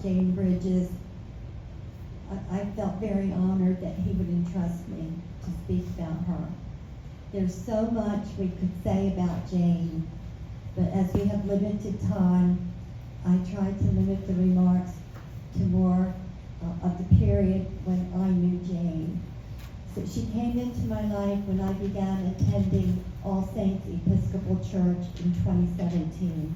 Jane Bridges, I felt very honored that he would entrust me to speak about her. There's so much we could say about Jane, but as we have limited time, I tried to limit the remarks to more of the period when I knew Jane. So she came into my life when I began attending All Saints Episcopal Church in 2017.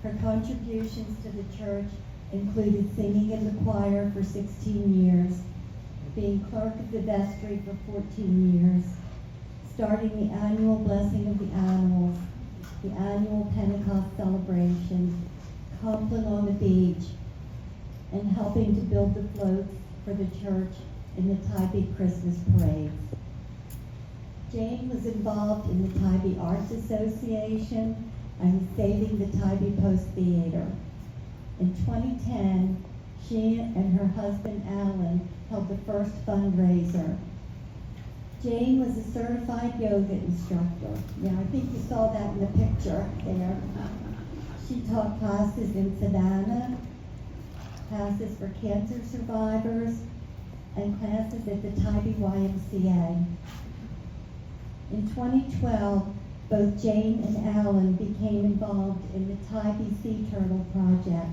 Her contributions to the church included singing in the choir for 16 years, being clerk of the vestry for 14 years, starting the annual Blessing of the Animals, the annual Pentecost celebration, Compline on the Beach, and helping to build the floats for the church in the Tybee Christmas parades. Jane was involved in the Tybee Arts Association and saving the Tybee Post Theater. In 2010, she and her husband Alan held the first fundraiser. Jane was a certified yoga instructor. Yeah, I think you saw that in the picture there. She taught classes in Savannah, classes for cancer survivors, and classes at the Tybee YMCA. In 2012, both Jane and Alan became involved in the Tybee Sea Turtle Project.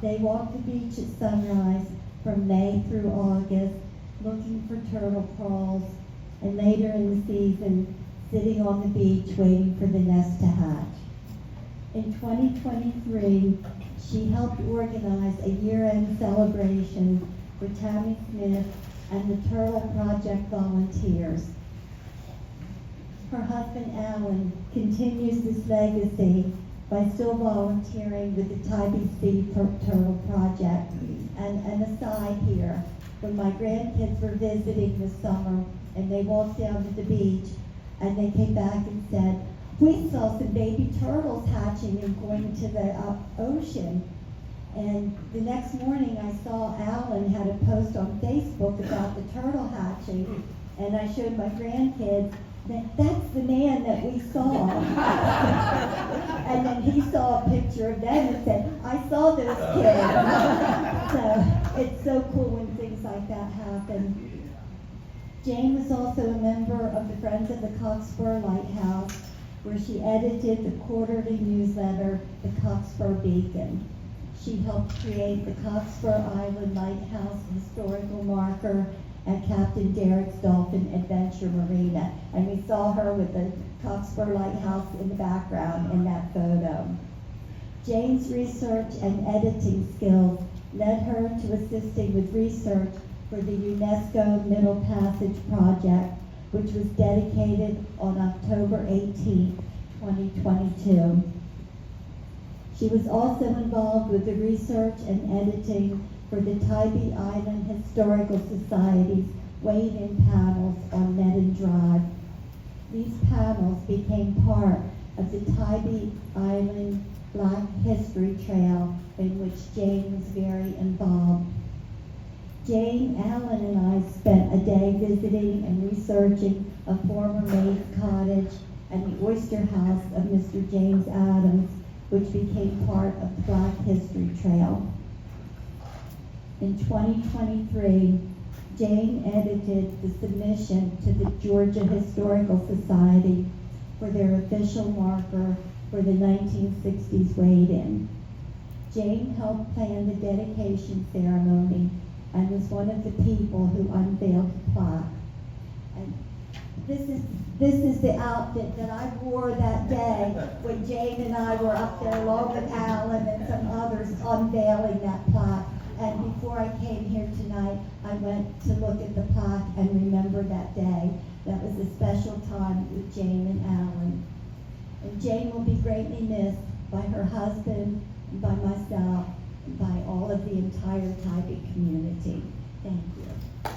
They walked the beach at sunrise from May through August, looking for turtle crawls, and later in the season, sitting on the beach waiting for the nest to hatch. In 2023, she helped organize a year-end celebration for Tammy Smith and the Turtle Project volunteers. Her husband Alan continues this legacy by still volunteering with the Tybee Sea Turtle Project. And an aside here, when my grandkids were visiting this summer and they walked down to the beach and they came back and said, "We saw some baby turtles hatching and going to the ocean." And the next morning I saw Alan had a post on Facebook about the turtle hatching, and I showed my grandkids that's the man that we saw. And then he saw a picture of them and said, "I saw those kids." So it's so cool when things like that happen. Jane was also a member of the Friends of the Cockspur Lighthouse, where she edited the quarterly newsletter, The Cockspur Beacon. She helped create the Cockspur Island Lighthouse historical marker at Captain Derek's Dolphin Adventure Marina. And we saw her with the Cockspur Lighthouse in the background in that photo. Jane's research and editing skills led her to assisting with research for the UNESCO Middle Passage Project, which was dedicated on October 18, 2022. She was also involved with the research and editing for the Tybee Island Historical Society's weigh-in panels on Meadow Drive. These panels became part of the Tybee Island Black History Trail, in which Jane was very involved. Jane, Alan, and I spent a day visiting and researching a former maid's cottage and the oyster house of Mr. James Adams, which became part of the Black History Trail. In 2023, Jane edited the submission to the Georgia Historical Society for their official marker for the 1960s weigh-in. Jane helped plan the dedication ceremony and was one of the people who unveiled the plaque. And this is the outfit that I wore that day when Jane and I were up there along with Alan and some others unveiling that plaque. And before I came here tonight, I went to look at the plaque and remember that day. That was a special time with Jane and Alan. And Jane will be greatly missed by her husband, by myself, and by all of the entire Tybee community. Thank you.